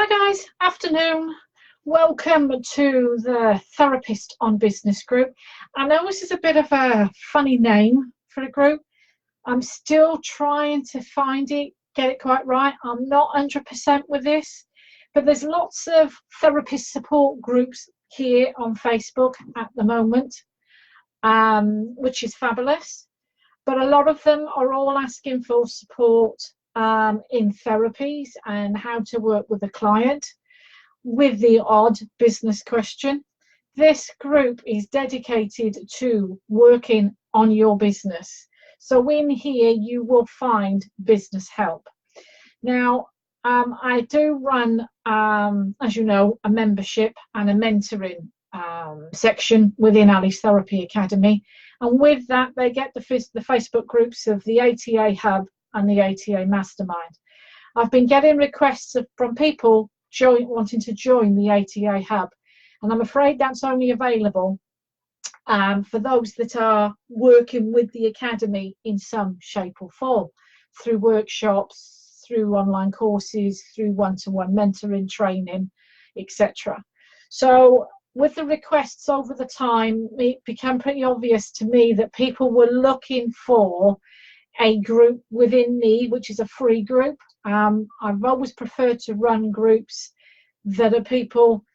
Hi guys, afternoon. Welcome to the Therapist on Business group. I know this is a bit of a funny name for the group. I'm still trying to find it, get it quite right. I'm not 100% with this, but there's lots of therapist support groups here on Facebook at the moment, which is fabulous. But a lot of them are all asking for support in therapies and how to work with a client with the odd business question. This group is dedicated to working on your business. So in here you will find business help. Now, I do run, as you know, a membership and a mentoring section within Ali's Therapy Academy. And with that, they get the Facebook groups of the ATA Hub and the ATA Mastermind. I've been getting requests from people wanting to join the ATA Hub, and I'm afraid that's only available for those that are working with the Academy in some shape or form, through workshops, through online courses, through one-to-one mentoring, training, etc. So with the requests over the time, it became pretty obvious to me that people were looking for a group within me, which is a free group. I've always preferred to run groups that are people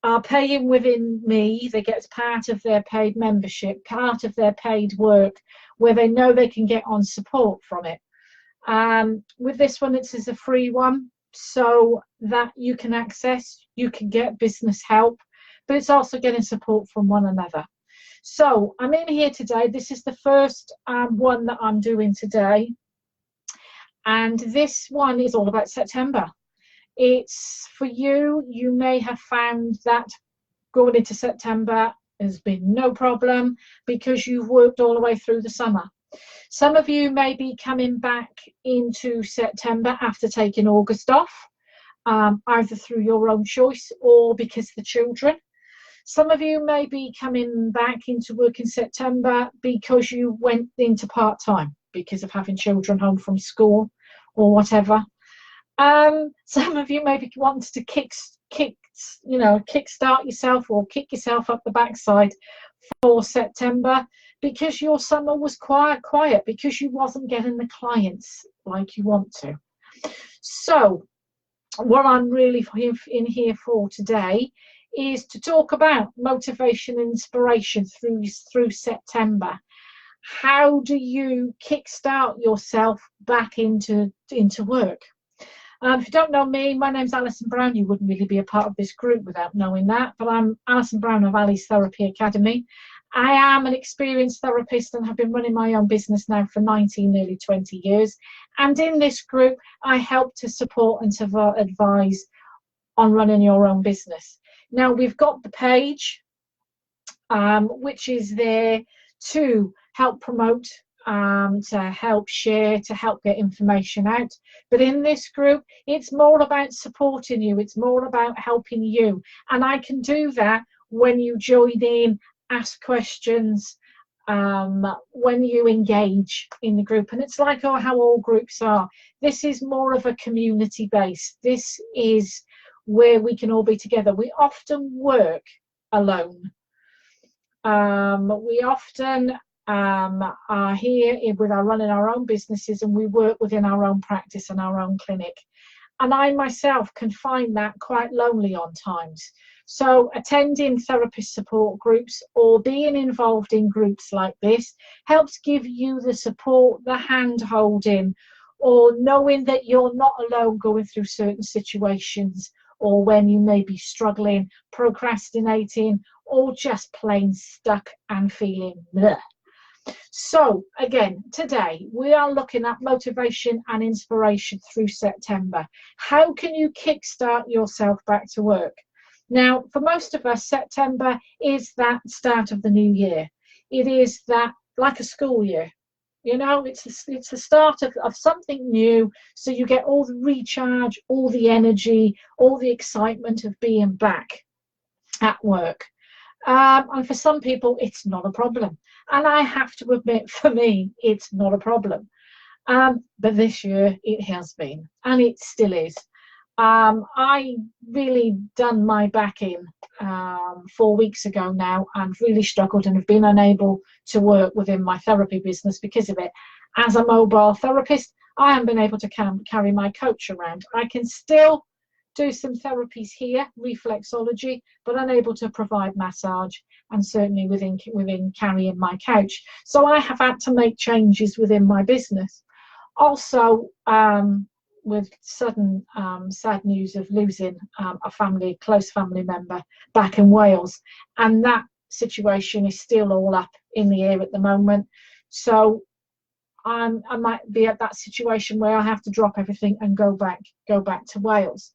are paying within me. They get part of their paid membership, part of their paid work, where they know they can get on support from it. With this one, this is a free one, so that you can access, you can get business help, but it's also getting support from one another. So I'm in here today. This is the first one that I'm doing today. And this one is all about September. It's for you. You may have found that going into September has been no problem because you've worked all the way through the summer. Some of you may be coming back into September after taking August off, either through your own choice or because the children. Some of you may be coming back into work in September because you went into part-time because of having children home from school or whatever. Some of you maybe want to kickstart yourself or kick yourself up the backside for September because your summer was quiet because you wasn't getting the clients like you want to. So what I'm really in here for today is to talk about motivation and inspiration through September. How do you kickstart yourself back into work? If you don't know me, my name's Alison Brown. You wouldn't really be a part of this group without knowing that, but I'm Alison Brown of Ali's Therapy Academy. I am an experienced therapist and have been running my own business now for 19, nearly 20 years. And in this group, I help to support and to advise on running your own business. Now we've got the page, which is there to help promote, to help share, to help get information out. But in this group, it's more about supporting you. It's more about helping you. And I can do that when you join in, ask questions, when you engage in the group. And it's like how all groups are. This is more of a community base. This is where we can all be together. We often work alone. We often are here with running our own businesses, and we work within our own practice and our own clinic. And I myself can find that quite lonely on times. So attending therapist support groups or being involved in groups like this helps give you the support, the hand holding, or knowing that you're not alone going through certain situations, or when you may be struggling, procrastinating, or just plain stuck and feeling bleh. So again, today we are looking at motivation and inspiration through September. How can you kickstart yourself back to work? Now, for most of us, September is that start of the new year. It is that like a school year. You know, it's the start of something new, so you get all the recharge, all the energy, all the excitement of being back at work. And for some people, it's not a problem. And I have to admit, for me, it's not a problem. But this year, it has been, and it still is. I really done my back in 4 weeks ago now, and really struggled and have been unable to work within my therapy business because of it. As a mobile therapist, I haven't been able to carry my coach around. I can still do some therapies here, reflexology, but unable to provide massage, and certainly within carrying my couch. So I have had to make changes within my business. Also, with sudden sad news of losing a close family member back in Wales, and that situation is still all up in the air at the moment. So I might be at that situation where I have to drop everything and go back to Wales,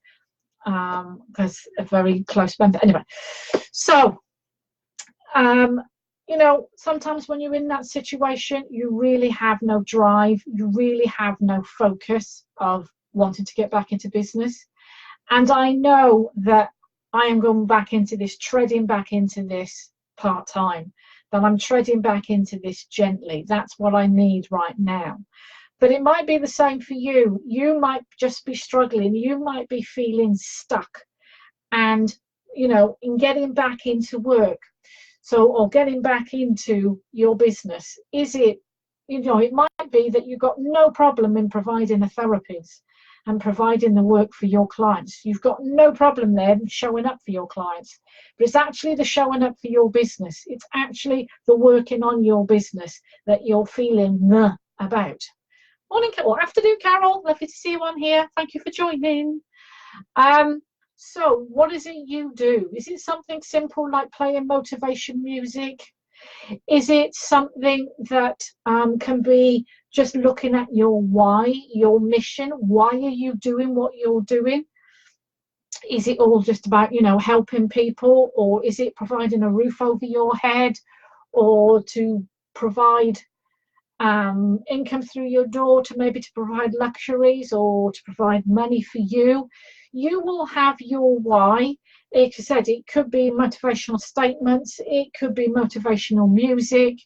because a very close member. Anyway, so sometimes when you're in that situation, you really have no drive, you really have no focus of wanting to get back into business. And I know that I am going back into this, treading back into this part-time, that I'm treading back into this gently. That's what I need right now. But it might be the same for you. You might just be struggling. You might be feeling stuck. And, in getting back into work, or getting back into your business, is it, it might be that you've got no problem in providing a therapist and providing the work for your clients. You've got no problem there showing up for your clients. But it's actually the showing up for your business. It's actually the working on your business that you're feeling about. Morning, afternoon, Carol. Lovely to see you on here. Thank you for joining. So what is it you do? Is it something simple like playing motivation music? Is it something that can be just looking at your why, your mission? Why are you doing what you're doing? Is it all just about, helping people? Or is it providing a roof over your head? Or to provide income through your door, to provide luxuries, or to provide money for you? You will have your why. Like I said, it could be motivational statements, it could be motivational music,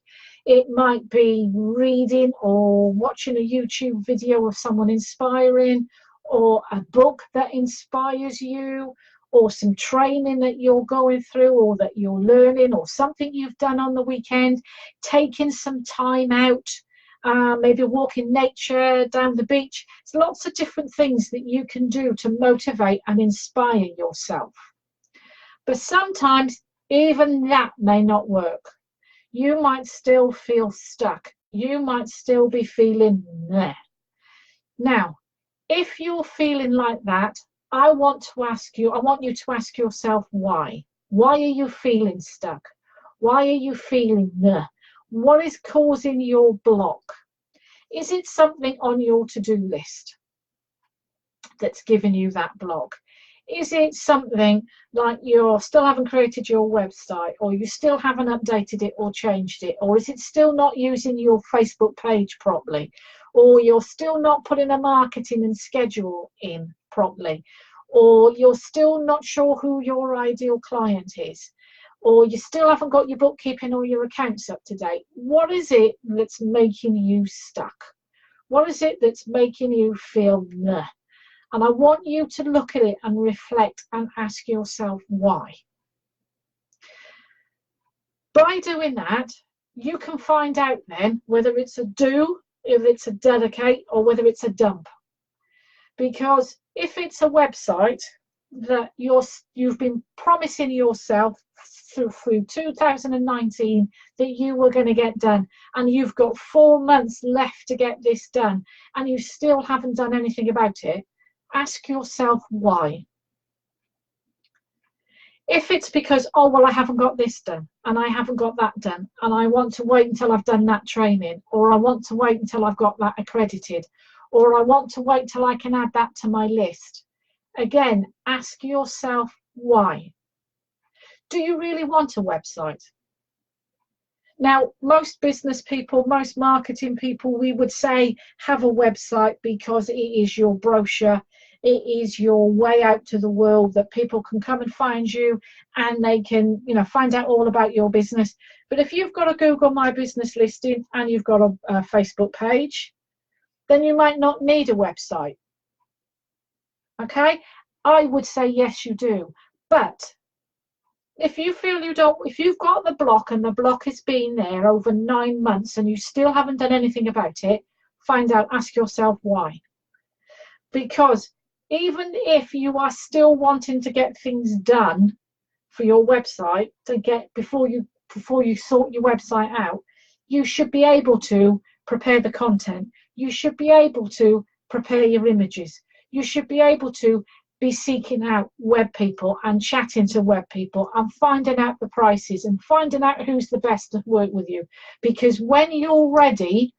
it might be reading or watching a YouTube video of someone inspiring, or a book that inspires you, or some training that you're going through or that you're learning, or something you've done on the weekend, taking some time out, maybe walking nature down the beach. There's lots of different things that you can do to motivate and inspire yourself. But sometimes even that may not work. You might still feel stuck. You might still be feeling meh. Now, if you're feeling like that, I want you to ask yourself why. Why are you feeling stuck? Why are you feeling meh? What is causing your block? Is it something on your to-do list that's giving you that block? Is it something like you still haven't created your website, or you still haven't updated it or changed it? Or is it still not using your Facebook page properly? Or you're still not putting a marketing and schedule in properly? Or you're still not sure who your ideal client is? Or you still haven't got your bookkeeping or your accounts up to date? What is it that's making you stuck? What is it that's making you feel meh? And I want you to look at it and reflect and ask yourself why. By doing that, you can find out then whether it's a do, if it's a delegate, or whether it's a dump. Because if it's a website that you've been promising yourself through 2019 that you were going to get done, and you've got 4 months left to get this done, and you still haven't done anything about it, ask yourself why. If it's because, oh, well, I haven't got this done, and I haven't got that done, and I want to wait until I've done that training, or I want to wait until I've got that accredited, or I want to wait till I can add that to my list. Again, ask yourself why. Do you really want a website? Now, most business people, most marketing people, we would say have a website because it is your brochure. It is your way out to the world that people can come and find you, and they can, find out all about your business. But if you've got a Google My Business listing and you've got a Facebook page, then you might not need a website. Okay? I would say yes, you do. But if you feel you don't, if you've got the block and the block has been there over 9 months and you still haven't done anything about it, find out, ask yourself why. Because even if you are still wanting to get things done for your website to get before you sort your website out, you should be able to prepare the content. You should be able to prepare your images. You should be able to be seeking out web people and chatting to web people and finding out the prices and finding out who's the best to work with you. Because when you're ready,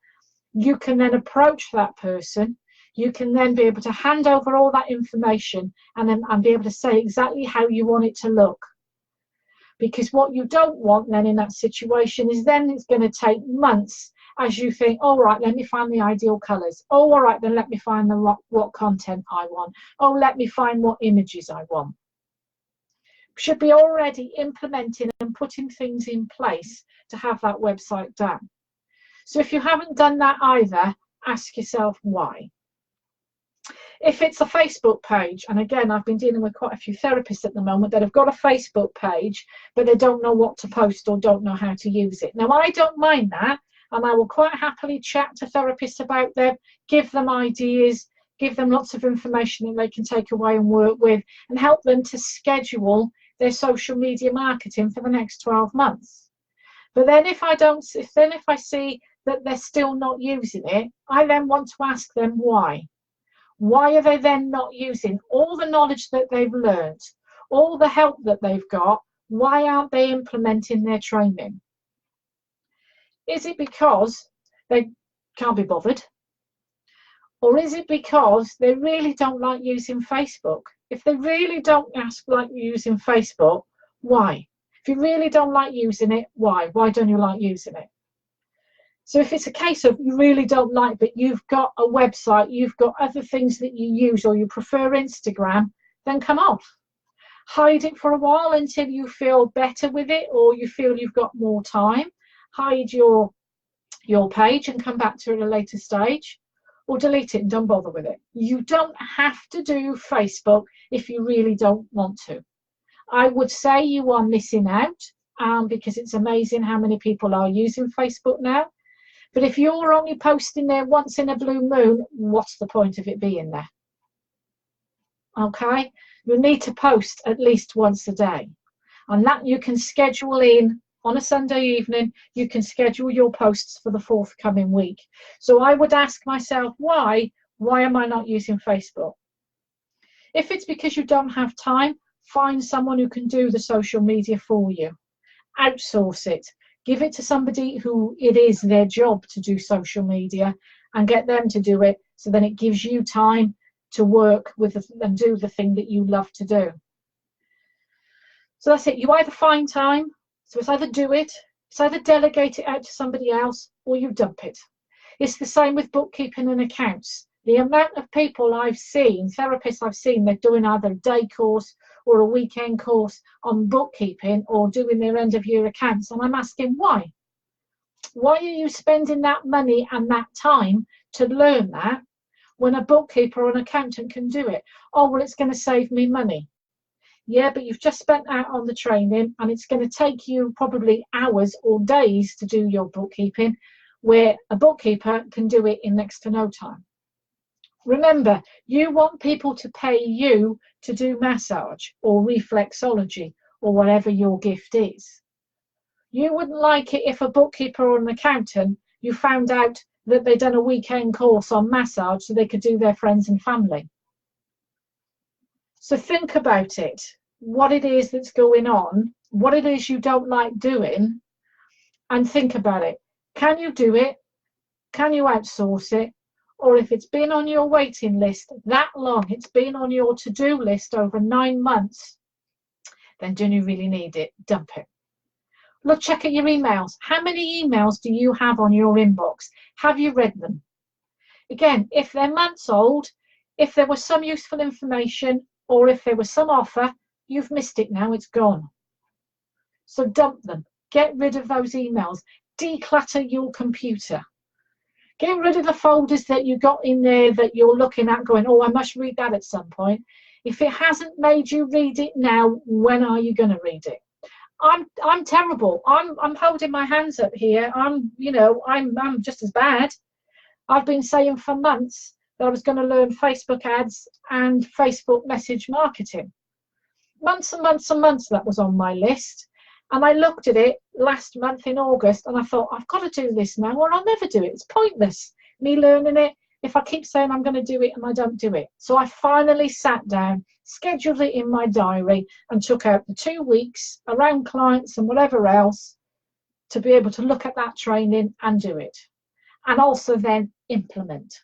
you can then approach that person. You can then be able to hand over all that information and be able to say exactly how you want it to look. Because what you don't want then in that situation is then it's going to take months as you think, all right, let me find the ideal colors. Oh, all right, then let me find what content I want. Oh, let me find what images I want. Should be already implementing and putting things in place to have that website done. So if you haven't done that either, ask yourself why. If it's a Facebook page, and again, I've been dealing with quite a few therapists at the moment that have got a Facebook page, but they don't know what to post or don't know how to use it. Now, I don't mind that, and I will quite happily chat to therapists about them, give them ideas, give them lots of information that they can take away and work with, and help them to schedule their social media marketing for the next 12 months. But then if I see that they're still not using it, I then want to ask them why. Why are they then not using all the knowledge that they've learned, all the help that they've got? Why aren't they implementing their training? Is it because they can't be bothered? Or is it because they really don't like using Facebook? If they really don't like using Facebook, why? If you really don't like using it, why? Why don't you like using it? So if it's a case of you really don't like, but you've got a website, you've got other things that you use, or you prefer Instagram, then come off. Hide it for a while until you feel better with it, or you feel you've got more time. Hide your page and come back to it at a later stage, or delete it and don't bother with it. You don't have to do Facebook if you really don't want to. I would say you are missing out because it's amazing how many people are using Facebook now. But if you're only posting there once in a blue moon, what's the point of it being there? Okay, you need to post at least once a day, and that you can schedule in on a Sunday evening. You can schedule your posts for the forthcoming week. So I would ask myself, why am I not using Facebook? If it's because you don't have time, find someone who can do the social media for you. Outsource it. Give it to somebody who it is their job to do social media and get them to do it, so then it gives you time to work with and do the thing that you love to do. So that's it. You either find time, so it's either do it, it's either delegate it out to somebody else, or you dump it. It's the same with bookkeeping and accounts. The amount of people I've seen, therapists I've seen, they're doing either a day course or a weekend course on bookkeeping or doing their end of year accounts. And I'm asking why? Why are you spending that money and that time to learn that when a bookkeeper or an accountant can do it? Oh, well, it's going to save me money. Yeah, but you've just spent out on the training and it's going to take you probably hours or days to do your bookkeeping, where a bookkeeper can do it in next to no time. Remember, you want people to pay you to do massage or reflexology or whatever your gift is. You wouldn't like it if a bookkeeper or an accountant, you found out that they'd done a weekend course on massage so they could do their friends and family. So think about it, what it is that's going on, what it is you don't like doing, and think about it. Can you do it? Can you outsource it? Or if it's been on your waiting list that long, it's been on your to-do list over 9 months, then do you really need it? Dump it. Look, check at your emails. How many emails do you have on your inbox? Have you read them? Again, if they're months old, if there was some useful information, or if there was some offer, you've missed it now, it's gone. So dump them. Get rid of those emails. Declutter your computer. Get rid of the folders that you got in there that you're looking at going, oh, I must read that at some point. If it hasn't made you read it now, when are you going to read it? I'm terrible. I'm holding my hands up here. I'm just as bad. I've been saying for months that I was going to learn Facebook ads and Facebook message marketing. Months and months and months that was on my list. And I looked at it last month in August and I thought, I've got to do this now or I'll never do it. It's pointless me learning it if I keep saying I'm going to do it and I don't do it. So I finally sat down, scheduled it in my diary and took out the 2 weeks around clients and whatever else to be able to look at that training and do it. And also then implement.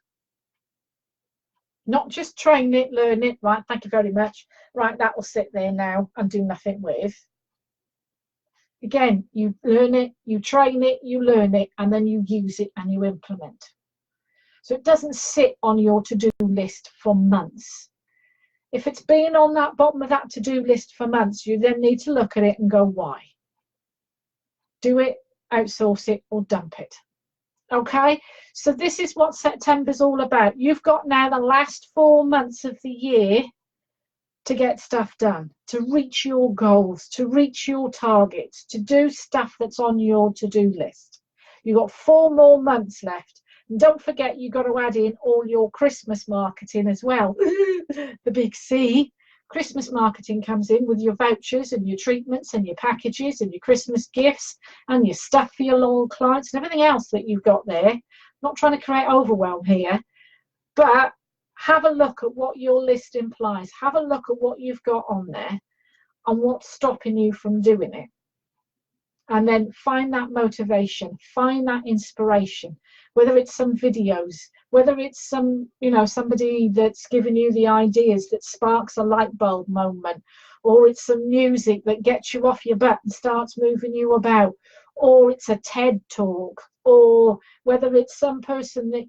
Not just train it, learn it, right, thank you very much. Right, that will sit there now and do nothing with. Again, you learn it, you train it, you learn it, and then you use it and you implement. So it doesn't sit on your to-do list for months. If it's been on that bottom of that to-do list for months, you then need to look at it and go, why? Do it, outsource it, or dump it. Okay, so this is what September's all about. You've got now the last 4 months of the year to get stuff done, to reach your goals, to reach your targets, to do stuff that's on your to-do list. You've got 4 more months left. And don't forget, you've got to add in all your Christmas marketing as well. The big C. Christmas marketing comes in with your vouchers and your treatments and your packages and your Christmas gifts and your stuff for your loyal clients and everything else that you've got there. Not trying to create overwhelm here, but have a look at what your list implies. Have a look at what you've got on there and what's stopping you from doing it. And then find that motivation, find that inspiration, whether it's some videos, whether it's some, somebody that's giving you the ideas that sparks a light bulb moment, or it's some music that gets you off your butt and starts moving you about, or it's a TED talk, or whether it's some person that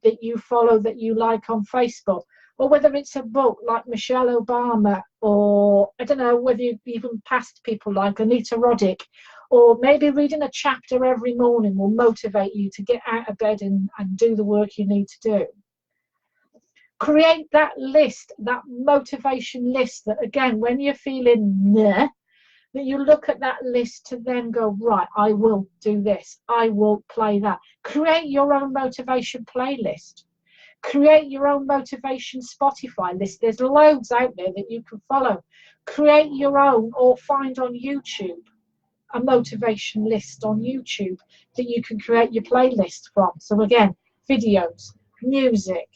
that you follow that you like on Facebook, or whether it's a book like Michelle Obama, or I don't know whether you've even passed people like Anita Roddick, or maybe reading a chapter every morning will motivate you to get out of bed and do the work you need to do. Create that list, that motivation list that, again, when you're feeling that you look at that list to then go, right, I will do this, I will play that. Create your own motivation playlist. Create your own motivation Spotify list. There's loads out there that you can follow. Create your own or find on YouTube a motivation list on YouTube that you can create your playlist from. So again, videos, music,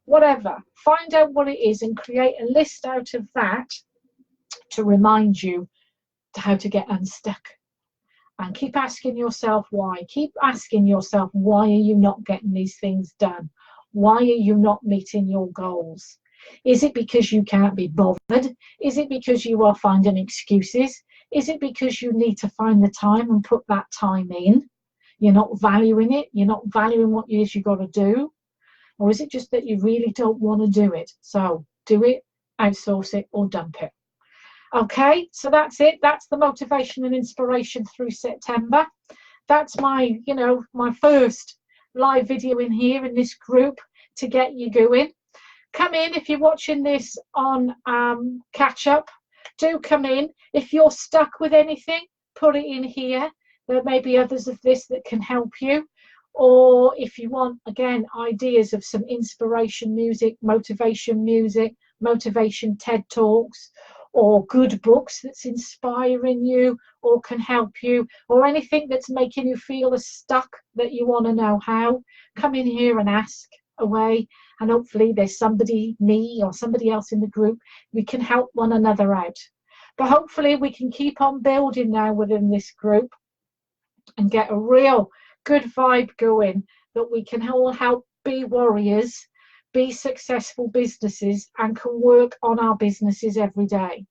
whatever. Find out what it is and create a list out of that to remind you how to get unstuck. And keep asking yourself why. Keep asking yourself, why are you not getting these things done? Why are you not meeting your goals? Is it because you can't be bothered? Is it because you are finding excuses? Is it because you need to find the time and put that time in? You're not valuing it? You're not valuing what it is you've got to do? Or is it just that you really don't want to do it? So do it, outsource it, or dump it. Okay, so that's it. That's the motivation and inspiration through September. That's my, my first live video in here in this group to get you going. Come in if you're watching this on catch up. Do come in. If you're stuck with anything, put it in here. There may be others of this that can help you. Or if you want, again, ideas of some inspiration music, motivation TED Talks, or good books that's inspiring you or can help you, or anything that's making you feel as stuck that you want to know how, come in here and ask away, and hopefully there's somebody, me or somebody else in the group, we can help one another out. But hopefully we can keep on building now within this group and get a real good vibe going, that we can all help be warriors, be successful businesses, and can work on our businesses every day.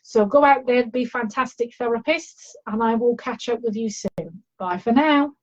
So go out there and be fantastic therapists, and I will catch up with you soon. Bye for now.